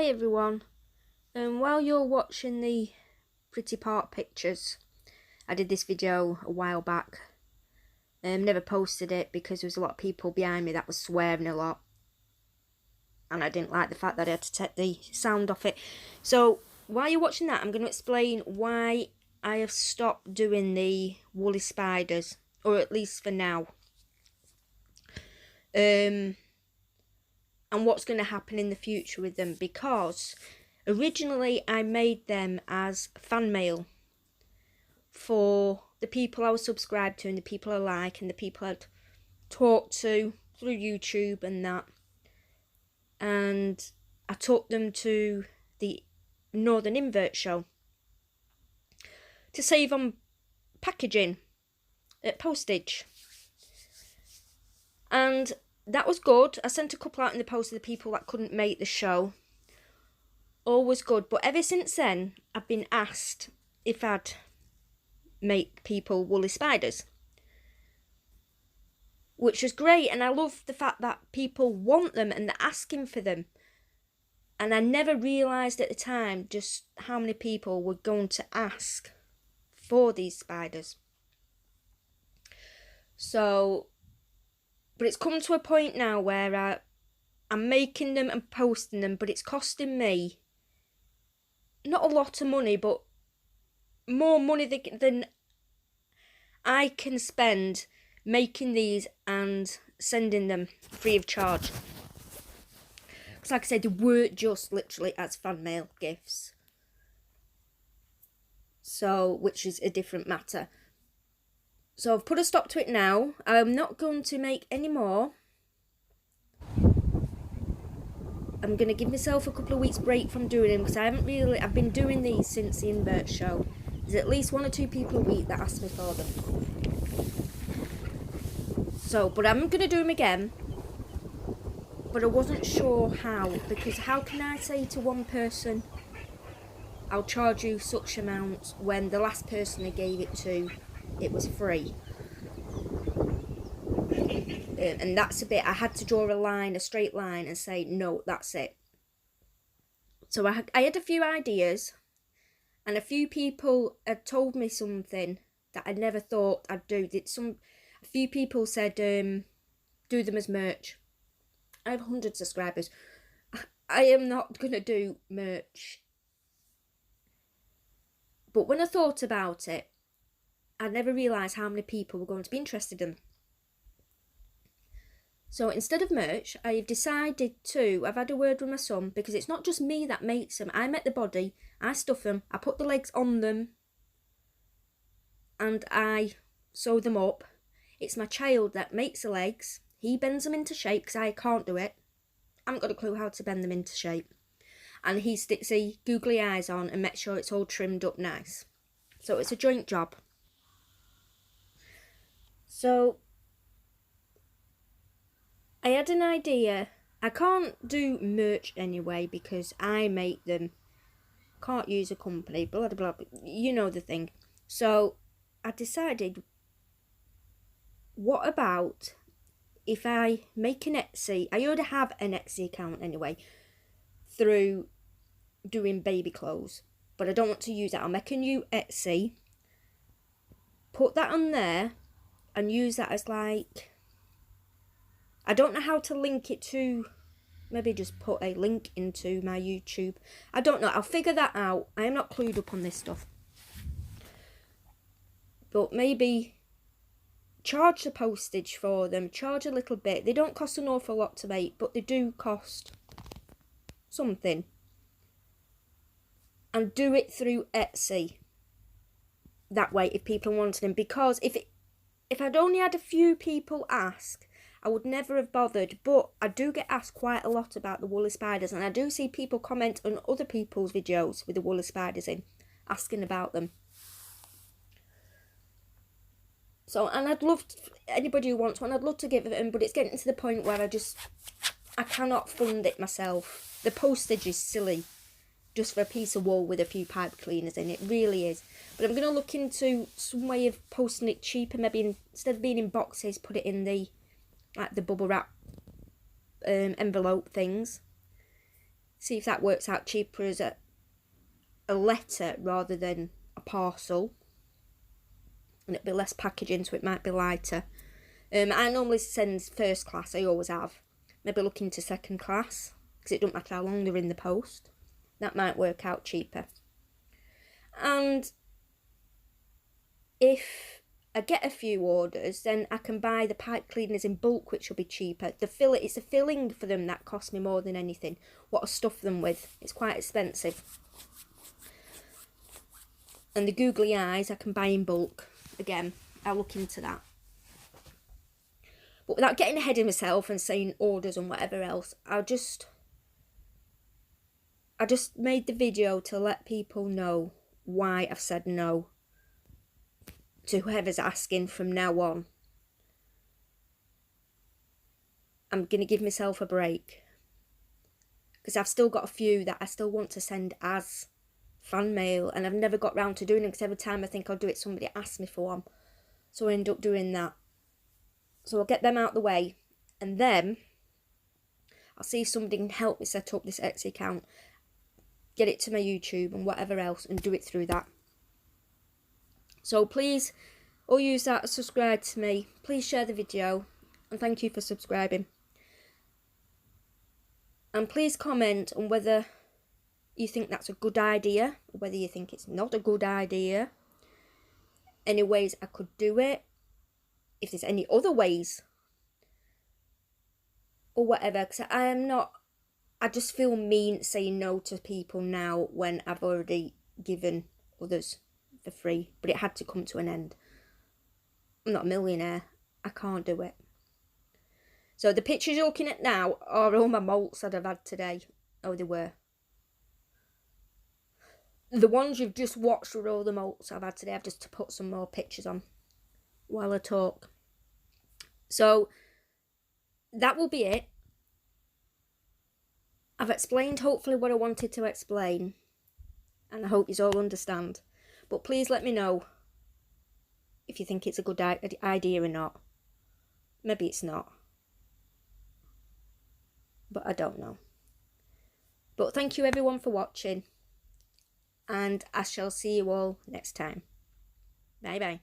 Hi everyone. While you're watching the Pretty Part pictures, I did this video a while back. Never posted it because there was a lot of people behind me that was swearing a lot, and I didn't like the fact that I had to take the sound off it. So while you're watching that, I'm going to explain why I have stopped doing the woolly spiders, or at least for now. And what's going to happen in the future with them, because originally I made them as fan mail for the people I was subscribed to and the people I like and the people I'd talked to through YouTube and that. And I took them to the Northern Invert show to save on packaging at postage. And that was good. I sent a couple out in the post to the people that couldn't make the show. All was good. But ever since then, I've been asked if I'd make people woolly spiders, which was great. And I love the fact that people want them and they're asking for them. And I never realised at the time just how many people were going to ask for these spiders. So, but it's come to a point now where I'm making them and posting them, but it's costing me not a lot of money, but more money than I can spend making these and sending them free of charge. Because like I said, they were just literally as fan mail gifts. So, which is a different matter. So I've put a stop to it now. I'm not going to make any more. I'm going to give myself a couple of weeks break from doing them because I've been doing these since the Invert show. There's at least 1 or 2 people a week that ask me for them. So, but I'm going to do them again. But I wasn't sure how, because how can I say to one person, I'll charge you such amount, when the last person I gave it to, it was free. And that's a bit, I had to draw a line, a straight line, and say, no, that's it. So I had a few ideas, and a few people had told me something that I never thought I'd do. A few people said, do them as merch. I have 100 subscribers. I am not going to do merch. But when I thought about it, I never realised how many people were going to be interested in them. So instead of merch, I've decided I've had a word with my son, because it's not just me that makes them. I make the body, I stuff them, I put the legs on them, and I sew them up. It's my child that makes the legs. He bends them into shape because I can't do it. I haven't got a clue how to bend them into shape. And he sticks the googly eyes on and makes sure it's all trimmed up nice. So it's a joint job. So I had an idea. I can't do merch anyway because I make them. Can't use a company, blah, blah, blah. You know the thing. So I decided, what about if I make an Etsy? I already have an Etsy account anyway through doing baby clothes, but I don't want to use that. I'll make a new Etsy, put that on there, and use that as like, I don't know how to link it to, maybe just put a link into my YouTube. I don't know, I'll figure that out. I am not clued up on this stuff. But maybe charge the postage for them, charge a little bit. They don't cost an awful lot to make, but they do cost something. And do it through Etsy. That way, if people wanted them. Because if I'd only had a few people ask, I would never have bothered. But I do get asked quite a lot about the woolly spiders, and I do see people comment on other people's videos with the woolly spiders in, asking about them. So, and I'd love anybody who wants one, I'd love to give it them, but it's getting to the point where I cannot fund it myself. The postage is silly, just for a piece of wool with a few pipe cleaners in it, really is. But I'm going to look into some way of posting it cheaper, maybe instead of being in boxes, put it in the bubble wrap envelope things. See if that works out cheaper as a letter rather than a parcel. And it'll be less packaging, so it might be lighter. I normally send first class, I always have. Maybe look into second class, because it doesn't matter how long they're in the post. That might work out cheaper. And if I get a few orders, then I can buy the pipe cleaners in bulk, which will be cheaper. It's a filling for them that costs me more than anything. What I stuff them with, it's quite expensive. And the googly eyes I can buy in bulk. Again, I'll look into that. But without getting ahead of myself and saying orders and whatever else, I just made the video to let people know why I've said no to whoever's asking from now on. I'm going to give myself a break, because I've still got a few that I still want to send as fan mail, and I've never got round to doing it, because every time I think I'll do it, somebody asks me for one. So I end up doing that. So I'll get them out the way, and then I'll see if somebody can help me set up this Etsy account, get it to my YouTube and whatever else, and do it through that. So please, all use that, subscribe to me. Please share the video, and thank you for subscribing. And please comment on whether you think that's a good idea, or whether you think it's not a good idea. Any ways I could do it. If there's any other ways. Or whatever. Because I just feel mean saying no to people now when I've already given others for free. But it had to come to an end. I'm not a millionaire. I can't do it. So the pictures you're looking at now are all my molts that I've had today. Oh, they were. The ones you've just watched were all the molts I've had today. I've just to put some more pictures on while I talk. So that will be it. I've explained hopefully what I wanted to explain, and I hope you all understand. But please let me know if you think it's a good idea or not. Maybe it's not, but I don't know. But thank you everyone for watching, and I shall see you all next time. Bye bye.